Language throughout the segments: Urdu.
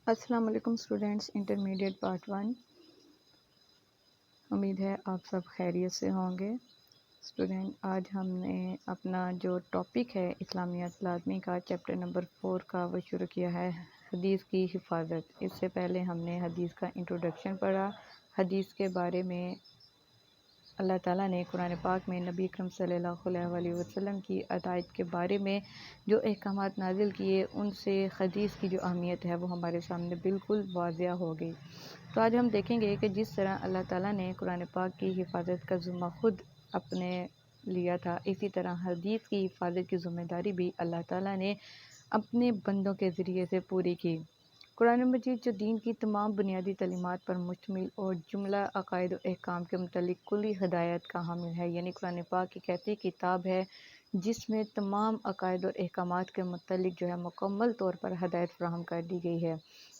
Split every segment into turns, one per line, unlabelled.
السلام علیکم اسٹوڈینٹس، انٹرمیڈیٹ پارٹ 1۔ امید ہے آپ سب خیریت سے ہوں گے۔ اسٹوڈینٹ، آج ہم نے اپنا جو ٹاپک ہے اسلامیات لازمی کا چیپٹر نمبر 4 کا وہ شروع کیا ہے، حدیث کی حفاظت۔ اس سے پہلے ہم نے حدیث کا انٹروڈکشن پڑھا۔ حدیث کے بارے میں اللہ تعالیٰ نے قرآن پاک میں نبی اکرم صلی اللہ علیہ وسلم کی عقائد کے بارے میں جو احکامات نازل کیے، ان سے حدیث کی جو اہمیت ہے وہ ہمارے سامنے بالکل واضح ہو گئی۔ تو آج ہم دیکھیں گے کہ جس طرح اللہ تعالیٰ نے قرآن پاک کی حفاظت کا ذمہ خود اپنے لیا تھا، اسی طرح حدیث کی حفاظت کی ذمہ داری بھی اللہ تعالیٰ نے اپنے بندوں کے ذریعے سے پوری کی۔ قرآن مجید جو دین کی تمام بنیادی تعلیمات پر مشتمل اور جملہ عقائد و احکام کے متعلق کلی ہدایت کا حامل ہے، یعنی قرآن پاک ایک ایسی کتاب ہے جس میں تمام عقائد اور احکامات کے متعلق جو ہے مکمل طور پر ہدایت فراہم کر دی گئی ہے۔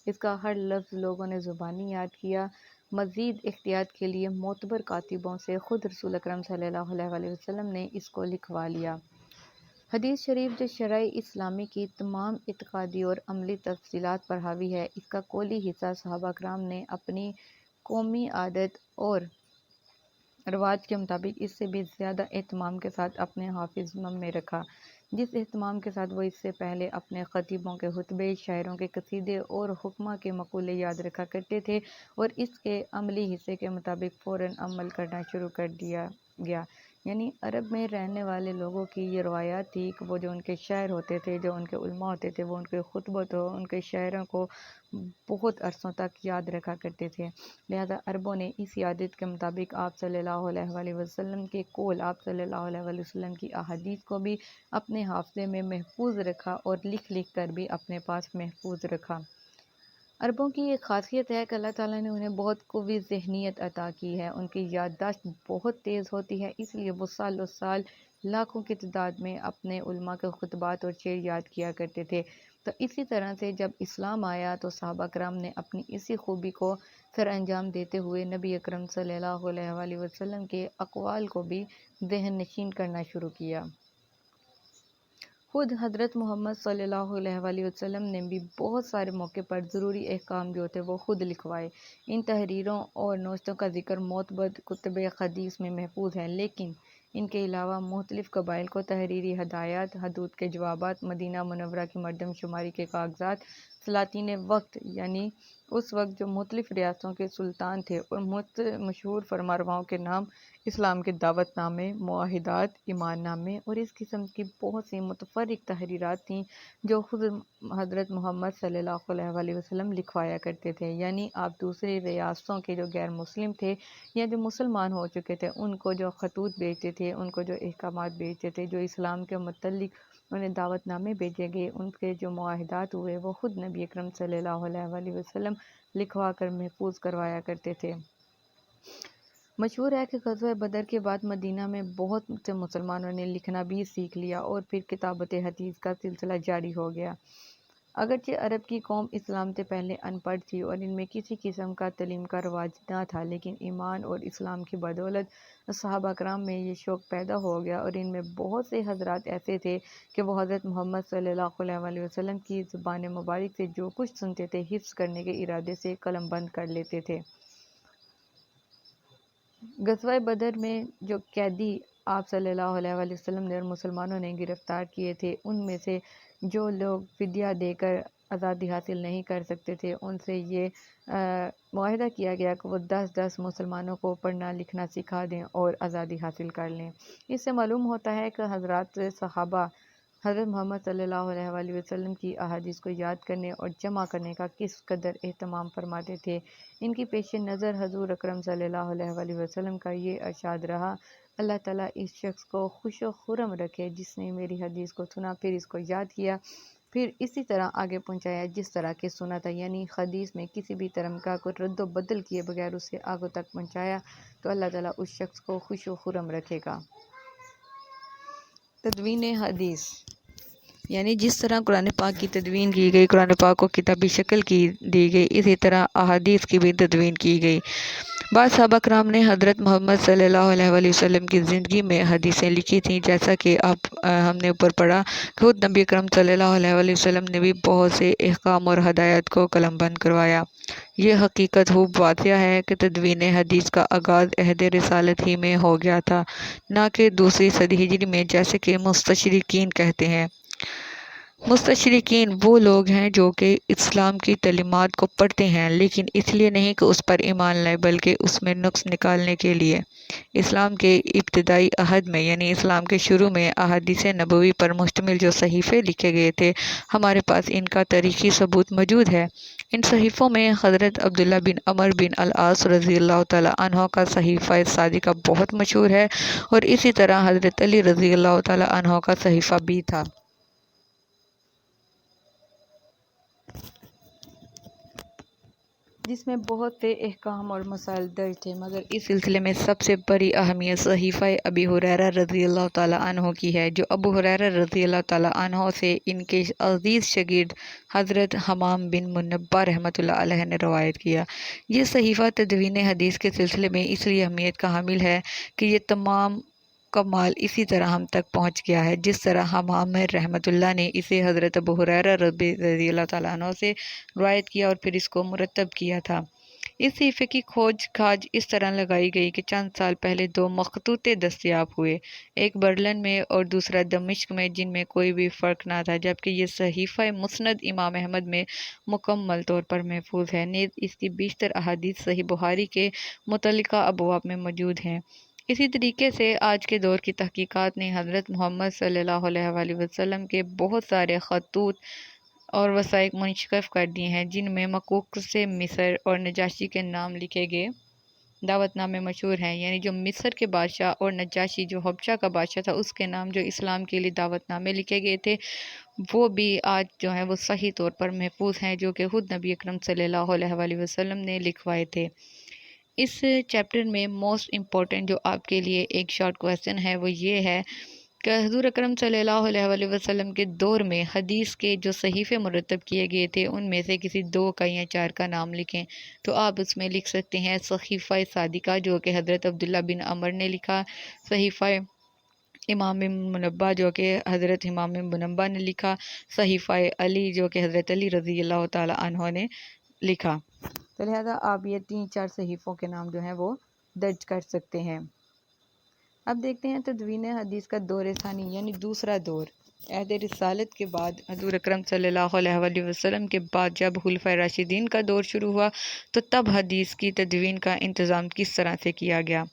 اس کا ہر لفظ لوگوں نے زبانی یاد کیا۔ مزید احتیاط کے لیے معتبر کاتبوں سے خود رسول اکرم صلی اللہ علیہ وسلم نے اس کو لکھوا لیا۔ حدیث شریف جو شرع اسلامی کی تمام اعتقادی اور عملی تفصیلات پر حاوی ہے، اس کا کلی حصہ صحابہ کرام نے اپنی قومی عادت اور رواج کے مطابق اس سے بھی زیادہ اہتمام کے ساتھ اپنے حافظ میں رکھا، جس اہتمام کے ساتھ وہ اس سے پہلے اپنے خطیبوں کے خطبے، شاعروں کے قصیدے اور حکماں کے مقولے یاد رکھا کرتے تھے، اور اس کے عملی حصے کے مطابق فوراً عمل کرنا شروع کر دیا گیا۔ یعنی عرب میں رہنے والے لوگوں کی یہ روایات تھی کہ وہ جو ان کے شاعر ہوتے تھے، جو ان کے علماء ہوتے تھے، وہ ان کے خطبوں کو، ان کے شاعروں کو بہت عرصوں تک یاد رکھا کرتے تھے۔ لہذا عربوں نے اسی عادت کے مطابق آپ صلی اللہ علیہ وسلم کے قول، آپ صلی اللہ علیہ وسلم کی احادیث کو بھی اپنے حافظے میں محفوظ رکھا اور لکھ لکھ کر بھی اپنے پاس محفوظ رکھا۔ عربوں کی ایک خاصیت ہے کہ اللہ تعالیٰ نے انہیں بہت قوی ذہنیت عطا کی ہے، ان کی یادداشت بہت تیز ہوتی ہے، اس لیے وہ سالوں سال لاکھوں کی تعداد میں اپنے علماء کے خطبات اور شعر یاد کیا کرتے تھے۔ تو اسی طرح سے جب اسلام آیا تو صحابہ کرام نے اپنی اسی خوبی کو سر انجام دیتے ہوئے نبی اکرم صلی اللہ علیہ وسلم کے اقوال کو بھی ذہن نشین کرنا شروع کیا۔ خود حضرت محمد صلی اللہ علیہ وسلم نے بھی بہت سارے موقع پر ضروری احکام جو تھے وہ خود لکھوائے۔ ان تحریروں اور نوشتوں کا ذکر معتبر کتب حدیث میں محفوظ ہے، لیکن ان کے علاوہ مختلف قبائل کو تحریری ہدایات، حدود کے جوابات، مدینہ منورہ کی مردم شماری کے کاغذات، سلاطین وقت یعنی اس وقت جو مختلف ریاستوں کے سلطان تھے، اور مشہور فرمانرواؤں کے نام، اسلام کے دعوت نامے، معاہدات، ایمان نامے اور اس قسم کی بہت سی متفرق تحریرات تھیں جو خود حضرت محمد صلی اللہ علیہ وسلم لکھوایا کرتے تھے۔ یعنی آپ دوسری ریاستوں کے جو غیر مسلم تھے یا جو مسلمان ہو چکے تھے، ان کو جو خطوط بھیجتے تھے، ان کو جو احکامات بھیجتے تھے، جو اسلام کے متعلق انہیں دعوت نامے بھیجے گئے، ان کے جو معاہدات ہوئے، وہ خود نبی اکرم صلی اللہ علیہ وسلم لکھوا کر محفوظ کروایا کرتے تھے۔ مشہور ہے کہ غزوہ بدر کے بعد مدینہ میں بہت سے مسلمانوں نے لکھنا بھی سیکھ لیا اور پھر کتابت حدیث کا سلسلہ جاری ہو گیا۔ اگرچہ عرب کی قوم اسلام سے پہلے ان پڑھ تھی اور ان میں کسی قسم کا تعلیم کا رواج نہ تھا، لیکن ایمان اور اسلام کی بدولت صحابہ کرام میں یہ شوق پیدا ہو گیا، اور ان میں بہت سے حضرات ایسے تھے کہ وہ حضرت محمد صلی اللہ علیہ وسلم کی زبان مبارک سے جو کچھ سنتے تھے، حفظ کرنے کے ارادے سے قلم بند کر لیتے تھے۔ غزوہ بدر میں جو قیدی آپ صلی اللہ علیہ وسلم نے اور مسلمانوں نے گرفتار کیے تھے، ان میں سے جو لوگ فدیہ دے کر آزادی حاصل نہیں کر سکتے تھے، ان سے یہ معاہدہ کیا گیا کہ وہ 10 مسلمانوں کو پڑھنا لکھنا سکھا دیں اور آزادی حاصل کر لیں۔ اس سے معلوم ہوتا ہے کہ حضرات صحابہ حضرت محمد صلی اللہ علیہ وسلم کی احادیث کو یاد کرنے اور جمع کرنے کا کس قدر اہتمام فرماتے تھے۔ ان کی پیش نظر حضور اکرم صلی اللہ علیہ وسلم کا یہ ارشاد رہا: اللہ تعالیٰ اس شخص کو خوش و خرم رکھے جس نے میری حدیث کو سنا، پھر اس کو یاد کیا، پھر اسی طرح آگے پہنچایا جس طرح کہ سنا تھا۔ یعنی حدیث میں کسی بھی طرح کا کوئی رد و بدل کیے بغیر اسے آگے تک پہنچایا تو اللہ تعالیٰ اس شخص کو خوش و خرم رکھے گا۔ تدوین حدیث، یعنی جس طرح قرآن پاک کی تدوین کی گئی، قرآن پاک کو کتابی شکل کی دی گئی، اسی طرح احادیث کی بھی تدوین کی گئی۔ بعض صحابہ کرام نے حضرت محمد صلی اللہ علیہ وآلہ وسلم کی زندگی میں حدیثیں لکھی تھیں، جیسا کہ ہم نے اوپر پڑھا کہ خود نبی اکرم صلی اللہ علیہ وآلہ وسلم نے بھی بہت سے احکام اور ہدایات کو قلم بند کروایا۔ یہ حقیقت خوب واضح ہے کہ تدوین حدیث کا آغاز عہد رسالت ہی میں ہو گیا تھا، نہ کہ دوسری صدی ہجری میں جیسے کہ مستشرقین کہتے ہیں۔ مستشرقین وہ لوگ ہیں جو کہ اسلام کی تعلیمات کو پڑھتے ہیں لیکن اس لیے نہیں کہ اس پر ایمان لائے بلکہ اس میں نقص نکالنے کے لیے۔ اسلام کے ابتدائی عہد میں یعنی اسلام کے شروع میں احادیث نبوی پر مشتمل جو صحیفے لکھے گئے تھے، ہمارے پاس ان کا تاریخی ثبوت موجود ہے۔ ان صحیفوں میں حضرت عبداللہ بن عمرو بن العاص رضی اللہ تعالیٰ عنہ کا صحیفہ صادقہ بہت مشہور ہے، اور اسی طرح حضرت علی رضی اللہ تعالیٰ عنہ کا صحیفہ بھی تھا، جس میں بہت سے احکام اور مسائل درج تھے، مگر اس سلسلے میں سب سے بڑی اہمیت صحیفہ ابی ہریرہ رضی اللہ تعالیٰ عنہ کی ہے، جو ابو ہریرہ رضی اللہ تعالیٰ عنہ سے ان کے عزیز شاگرد حضرت حمام بن منبہ رحمۃ اللہ علیہ نے روایت کیا۔ یہ صحیفہ تدوین حدیث کے سلسلے میں اس لیے اہمیت کا حامل ہے کہ یہ تمام کمال اسی طرح ہم تک پہنچ گیا ہے جس طرح حمام رحمۃ اللہ نے اسے حضرت ابو ہریرہ رضی اللہ تعالیٰ عنہ سے روایت کیا اور پھر اس کو مرتب کیا تھا۔ اس صحیفے کی کھوج کھاج اس طرح لگائی گئی کہ چند سال پہلے دو مخطوطے دستیاب ہوئے، ایک برلن میں اور دوسرا دمشق میں، جن میں کوئی بھی فرق نہ تھا، جبکہ یہ صحیفہ مسند امام احمد میں مکمل طور پر محفوظ ہے۔ نیز اس کی بیشتر احادیث صحیح بخاری کے متعلقہ ابواب میں موجود ہیں۔ اسی طریقے سے آج کے دور کی تحقیقات نے حضرت محمد صلی اللہ علیہ وآلہ وسلم کے بہت سارے خطوط اور وثائق منشقف کر دیے ہیں، جن میں مقوقس مصر اور نجاشی کے نام لکھے گئے دعوت نامے مشہور ہیں، یعنی جو مصر کے بادشاہ اور نجاشی جو حبشہ کا بادشاہ تھا اس کے نام جو اسلام کے لیے دعوت نامے لکھے گئے تھے، وہ بھی آج جو ہے وہ صحیح طور پر محفوظ ہیں، جو کہ خود نبی اکرم صلی اللہ علیہ وآلہ وسلم نے لکھوائے تھے۔ اس چیپٹر میں موسٹ امپورٹنٹ جو آپ کے لیے ایک شارٹ کویسچن ہے وہ یہ ہے کہ حضور اکرم صلی اللہ علیہ وآلہ وسلم کے دور میں حدیث کے جو صحیفے مرتب کیے گئے تھے ان میں سے کسی دو کا یا چار کا نام لکھیں، تو آپ اس میں لکھ سکتے ہیں صحیفہ صادقہ جو کہ حضرت عبداللہ بن عمر نے لکھا، صحیفہ امام بن منبہ جو کہ حضرت امام بن منبہ نے لکھا، صحیفہ علی جو کہ حضرت علی رضی اللہ تعالیٰ عنہ نے لکھا۔ تو لہٰذا آپ یہ 3-4 صحیفوں کے نام جو ہیں وہ درج کر سکتے ہیں۔ اب دیکھتے ہیں تدوین حدیث کا دور ثانی یعنی دوسرا دور۔ عہد رسالت کے بعد حضور اکرم صلی اللہ علیہ وآلہ وسلم کے بعد جب خلفائے راشدین کا دور شروع ہوا تو تب حدیث کی تدوین کا انتظام کس طرح سے کیا گیا؟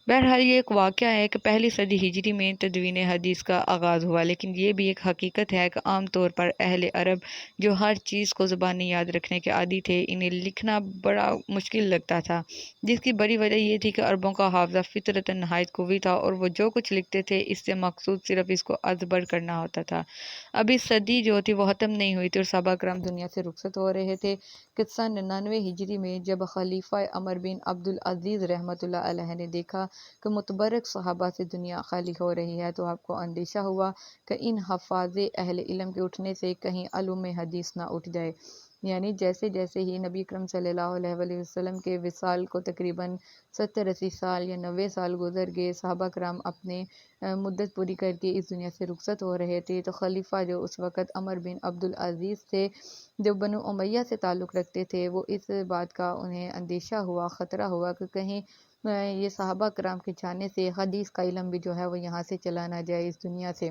بہرحال یہ ایک واقعہ ہے کہ پہلی صدی ہجری میں تدوین حدیث کا آغاز ہوا، لیکن یہ بھی ایک حقیقت ہے کہ عام طور پر اہل عرب جو ہر چیز کو زبانی یاد رکھنے کے عادی تھے، انہیں لکھنا بڑا مشکل لگتا تھا، جس کی بڑی وجہ یہ تھی کہ عربوں کا حافظہ فطرتاً نہایت قوی تھا اور وہ جو کچھ لکھتے تھے اس سے مقصود صرف اس کو ازبر کرنا ہوتا تھا۔ ابھی صدی جو تھی وہ ختم نہیں ہوئی تھی اور صحابہ کرام دنیا سے رخصت ہو رہے تھے کہ سن 99 ہجری میں جب خلیفہ عمر بن عبدالعزیز رحمۃ اللہ علیہ نے دیکھا کہ متبرک صحابہ سے دنیا خالی ہو رہی ہے تو آپ کو اندیشہ ہوا کہ ان حفاظ اہل علم کے اٹھنے سے کہیں علوم حدیث نہ اٹھ جائے، یعنی جیسے جیسے ہی نبی اکرم صلی اللہ علیہ وآلہ وسلم کے وصال کو تقریباً 70-80 سال یا 90 سال گزر گئے، صحابہ کرام اپنے مدت پوری کر کے اس دنیا سے رخصت ہو رہے تھے، تو خلیفہ جو اس وقت عمر بن عبدالعزیز تھے جو بنو امیہ سے تعلق رکھتے تھے، وہ اس بات کا انہیں اندیشہ ہوا، خطرہ ہوا کہ کہیں یہ صحابہ کرام کے جانے سے حدیث کا علم بھی جو ہے وہ یہاں سے چلا نہ جائے اس دنیا سے۔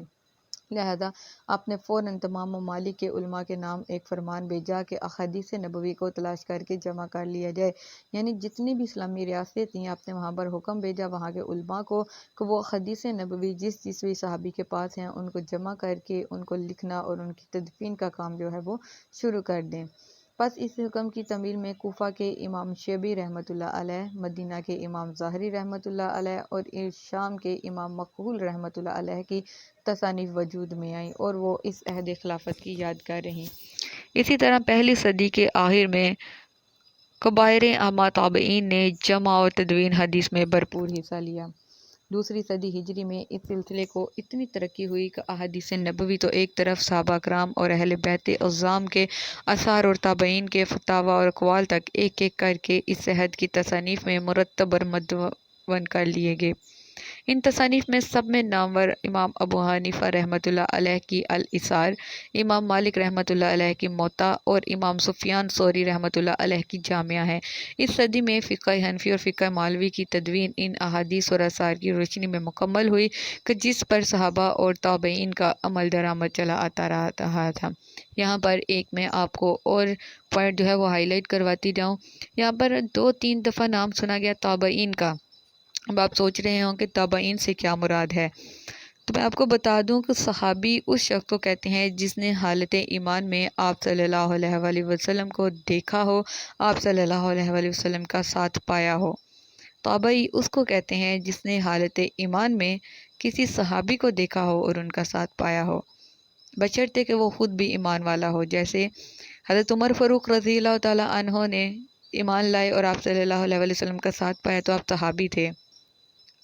لہذا آپ نے فوراً تمام ممالک کے علماء کے نام ایک فرمان بھیجا کہ احادیث نبوی کو تلاش کر کے جمع کر لیا جائے، یعنی جتنی بھی اسلامی ریاستیں تھیں آپ نے وہاں پر حکم بھیجا وہاں کے علماء کو کہ وہ حدیث نبوی جس بھی صحابی کے پاس ہیں ان کو جمع کر کے ان کو لکھنا اور ان کی تدفین کا کام جو ہے وہ شروع کر دیں۔ بس اس حکم کی تعمیل میں کوفہ کے امام شیبی رحمۃ اللہ علیہ، مدینہ کے امام ظاہری رحمۃ اللہ علیہ اور شام کے امام مقبول رحمۃ اللہ علیہ کی تصانیف وجود میں آئیں اور وہ اس عہد خلافت کی یادگار رہیں۔ اسی طرح پہلی صدی کے آخر میں کبائر اعمہ تابعین نے جمع اور تدوین حدیث میں بھرپور حصہ لیا۔ دوسری صدی ہجری میں اس سلسلے کو اتنی ترقی ہوئی کہ احادیث نبوی تو ایک طرف، صحابہ کرام اور اہل بیت اعظام کے آثار اور تابعین کے فتاوی اور اقوال تک ایک ایک کر کے اس صحت کی تصانیف میں مرتب اور مدون کر لیے گئے۔ ان تصانیف میں سب میں نامور امام ابو حنیفہ رحمۃ اللہ علیہ کی الایثار، امام مالک رحمۃ اللہ علیہ کی موطا اور امام سفیان ثوری رحمۃ اللہ علیہ کی جامعہ ہیں۔ اس صدی میں فقہ حنفی اور فقہ مالوی کی تدوین ان احادیث اور آثار کی روشنی میں مکمل ہوئی کہ جس پر صحابہ اور تابعین کا عمل درآمد چلا آتا رہا تھا۔ یہاں پر ایک میں آپ کو اور پوائنٹ جو ہے وہ ہائی لائٹ کرواتی جاؤں۔ یہاں پر 2-3 دفعہ نام سنا گیا تابعین کا۔ اب آپ سوچ رہے ہوں کہ تابعین سے کیا مراد ہے، تو میں آپ کو بتا دوں کہ صحابی اس شخص کو کہتے ہیں جس نے حالت ایمان میں آپ صلی اللہ علیہ وآلہ وسلم کو دیکھا ہو، آپ صلی اللہ علیہ وآلہ وسلم کا ساتھ پایا ہو۔ تابعی اس کو کہتے ہیں جس نے حالت ایمان میں کسی صحابی کو دیکھا ہو اور ان کا ساتھ پایا ہو، بشرطے کہ وہ خود بھی ایمان والا ہو۔ جیسے حضرت عمر فاروق رضی اللہ تعالیٰ عنہ نے ایمان لائے اور آپ صلی اللہ علیہ وآلہ وسلم کا ساتھ پایا تو آپ صحابی تھے۔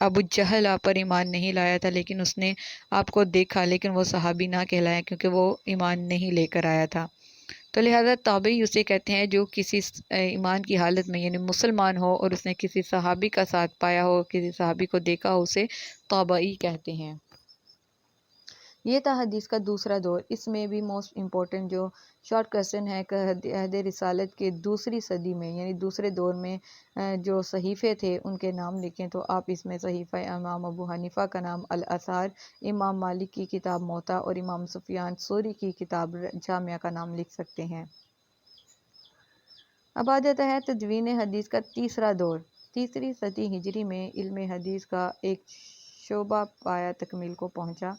ابو جہل آپ پر ایمان نہیں لایا تھا، لیکن اس نے آپ کو دیکھا، لیکن وہ صحابی نہ کہلایا کیونکہ وہ ایمان نہیں لے کر آیا تھا۔ تو لہذا تابعی اسے کہتے ہیں جو کسی ایمان کی حالت میں یعنی مسلمان ہو اور اس نے کسی صحابی کا ساتھ پایا ہو، کسی صحابی کو دیکھا ہو، اسے تابعی کہتے ہیں۔ یہ تھا حدیث کا دوسرا دور۔ اس میں بھی موسٹ امپورٹنٹ جو شارٹ کویسچن ہے کہ عہد رسالت کے دوسری صدی میں یعنی دوسرے دور میں جو صحیفے تھے ان کے نام لکھیں، تو آپ اس میں صحیفہ امام ابو حنیفہ کا نام الآثار، امام مالک کی کتاب موطا اور امام سفیان ثوری کی کتاب جامعہ کا نام لکھ سکتے ہیں۔ اب آ جاتا ہے تدوین حدیث کا تیسرا دور۔ تیسری صدی ہجری میں علم حدیث کا ایک شعبہ پایا تکمیل کو پہنچا۔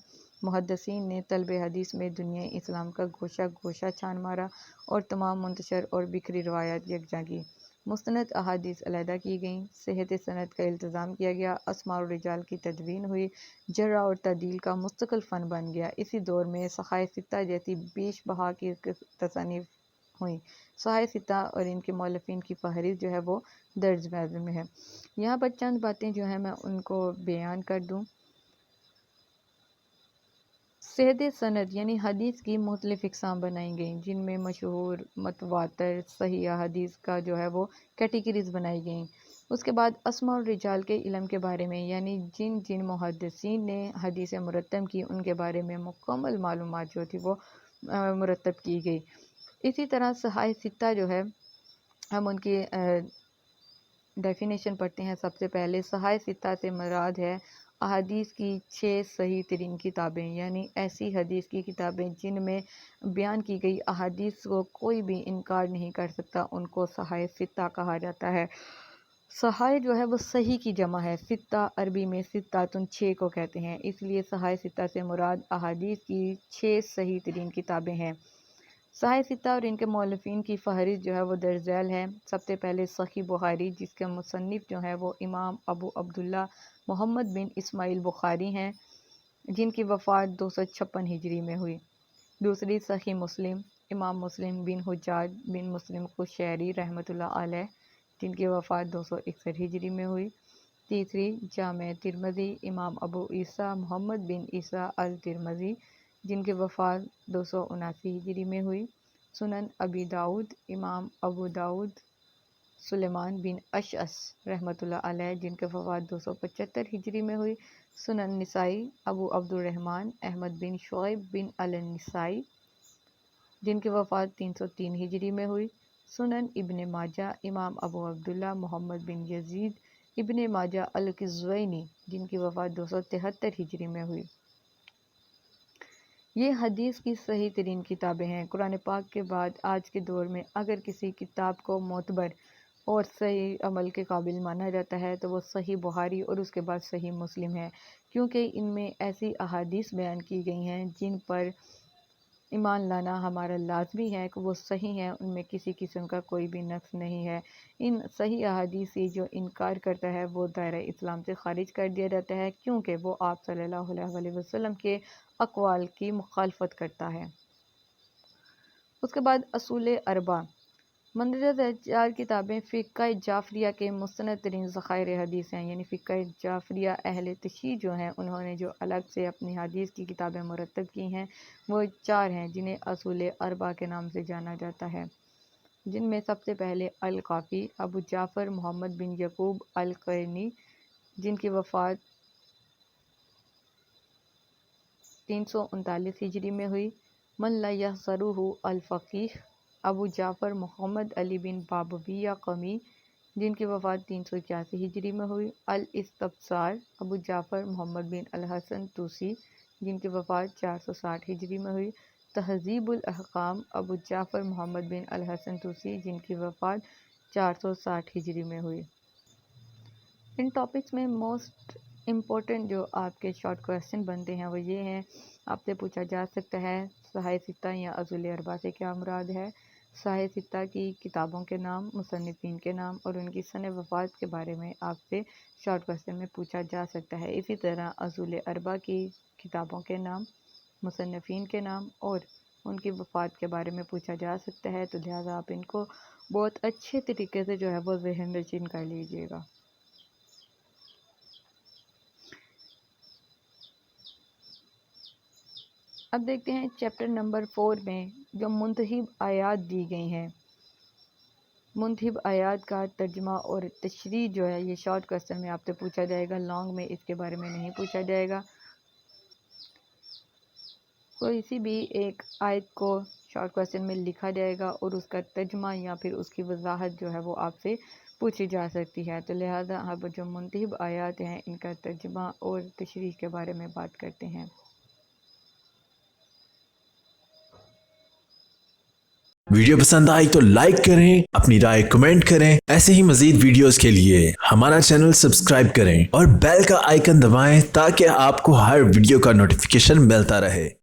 محدثین نے طلب حدیث میں دنیا اسلام کا گوشہ گوشہ چھان مارا اور تمام منتشر اور بکھری روایات یکجا کی۔ مستند احادیث علیحدہ کی گئیں، صحت سند کا التزام کیا گیا، اسماء الرجال کی تدوین ہوئی، جرح اور تعدیل کا مستقل فن بن گیا۔ اسی دور میں صحائف ستہ جیسی بیش بہا کی تصانیف ہوئیں۔ صحائف ستہ اور ان کے مؤلفین کی فہرست جو ہے وہ درج ذیل میں ہے۔ یہاں پر چند باتیں جو ہیں میں ان کو بیان کر دوں۔ صحت سند یعنی حدیث کی مختلف اقسام بنائی گئیں، جن میں مشہور، متواتر، صحیح حدیث کا جو ہے وہ کیٹیگریز بنائی گئیں۔ اس کے بعد اسماء الرجال کے علم کے بارے میں یعنی جن جن محدثین نے حدیث مرتب کی ان کے بارے میں مکمل معلومات جو تھی وہ مرتب کی گئی۔ اسی طرح صحائف ستہ جو ہے ہم ان کی ڈیفینیشن پڑھتے ہیں۔ سب سے پہلے صحائف ستہ سے مراد ہے احادیث کی 6 صحیح ترین کتابیں، یعنی ایسی حدیث کی کتابیں جن میں بیان کی گئی احادیث کو کوئی بھی انکار نہیں کر سکتا، ان کو صحائف ستہ کہا جاتا ہے۔ صحائف جو ہے وہ صحیح کی جمع ہے، ستہ عربی میں ستاتن 6 کو کہتے ہیں، اس لیے صحائف ستہ سے مراد احادیث کی 6 صحیح ترین کتابیں ہیں۔ صحائف ستہ اور ان کے مؤلفین کی فہرست جو ہے وہ درج ذیل ہے۔ سب سے پہلے صحیح بخاری، جس کے مصنف جو ہیں وہ امام ابو عبداللہ محمد بن اسماعیل بخاری ہیں، جن کی وفات 256 ہجری میں ہوئی۔ دوسری صحیح مسلم، امام مسلم بن حجاج بن مسلم قشیری رحمۃ اللہ علیہ، جن کی وفات 261 ہجری میں ہوئی۔ تیسری جامع ترمذی، امام ابو عیسیٰ محمد بن عیسیٰ الترمذی، جن کی وفات 279 ہجری میں ہوئی۔ سنن ابی داؤد، امام ابو داؤد سلیمان بن اشعث رحمۃ اللہ علیہ، جن کی وفات 275 ہجری میں ہوئی۔ سنن نسائی، ابو عبد الرحمن احمد بن شعیب بن النسائی، جن کی وفات 303 ہجری میں ہوئی۔ سنن ابن ماجہ، امام ابو عبداللہ محمد بن یزید ابن ماجہ القزوینی، جن کی وفات 273 ہجری میں ہوئی۔ یہ حدیث کی صحیح ترین کتابیں ہیں۔ قرآن پاک کے بعد آج کے دور میں اگر کسی کتاب کو معتبر اور صحیح عمل کے قابل مانا جاتا ہے تو وہ صحیح بخاری اور اس کے بعد صحیح مسلم ہے، کیونکہ ان میں ایسی احادیث بیان کی گئی ہیں جن پر ایمان لانا ہمارا لازمی ہے کہ وہ صحیح ہیں، ان میں کسی قسم کا کوئی بھی نقص نہیں ہے۔ ان صحیح احادیث سے جو انکار کرتا ہے وہ دائرہ اسلام سے خارج کر دیا جاتا ہے، کیونکہ وہ آپ صلی اللہ علیہ وآلہ وسلم کے اقوال کی مخالفت کرتا ہے۔ اس کے بعد اصول اربع، مندرجہ 4 کتابیں فقہ جعفریہ کے مستند ترین ذخائر حدیث ہیں، یعنی فقہ جعفریہ اہل تشیع جو ہیں انہوں نے جو الگ سے اپنی حدیث کی کتابیں مرتب کی ہیں وہ 4 ہیں، جنہیں اصول اربع کے نام سے جانا جاتا ہے، جن میں سب سے پہلے الکافی ابو جعفر محمد بن یعقوب القرنی، جن کی وفات 339 ہجری میں ہوئی، من لا یحصرہ الفقیہ ابو جعفر محمد علی بن بابویہ قمی، جن کی وفات 381 ہجری میں ہوئی، الاستبصار ابو جعفر محمد بن الحسن توسی، جن کی وفات 460 ہجری میں ہوئی، تہذیب الاحکام ابو جعفر محمد بن الحسن توسی، جن کی وفات 460 ہجری میں ہوئی۔ ان ٹاپکس میں موسٹ امپورٹنٹ جو آپ کے شارٹ کویسچن بنتے ہیں وہ یہ ہیں، آپ سے پوچھا جا سکتا ہے صحیح ستہ یا اصول اربع سے کیا مراد ہے، صحیح ستہ کی کتابوں کے نام، مصنفین کے نام اور ان کی سن وفات کے بارے میں آپ سے شارٹ کویسچن میں پوچھا جا سکتا ہے۔ اسی طرح اصول اربع کی کتابوں کے نام، مصنفین کے نام اور ان کی وفات کے بارے میں پوچھا جا سکتا ہے، تو لہٰذا آپ ان کو بہت اچھے طریقے سے جو ہے وہ ذہن نشین کر لیجئے گا۔ اب دیکھتے ہیں چیپٹر نمبر 4 میں جو منتخب آیات دی گئی ہیں، منتخب آیات کا ترجمہ اور تشریح جو ہے یہ شارٹ کویسچن میں آپ سے پوچھا جائے گا، لانگ میں اس کے بارے میں نہیں پوچھا جائے گا۔ کوئی سی بھی ایک آیت کو شارٹ کویسچن میں لکھا جائے گا اور اس کا ترجمہ یا پھر اس کی وضاحت جو ہے وہ آپ سے پوچھی جا سکتی ہے، تو لہٰذا اب جو منتخب آیات ہیں ان کا ترجمہ اور تشریح کے بارے میں بات کرتے ہیں۔
ویڈیو پسند آئی تو لائک کریں، اپنی رائے کمنٹ کریں، ایسے ہی مزید ویڈیوز کے لیے ہمارا چینل سبسکرائب کریں اور بیل کا آئیکن دبائیں تاکہ آپ کو ہر ویڈیو کا نوٹیفیکیشن ملتا رہے۔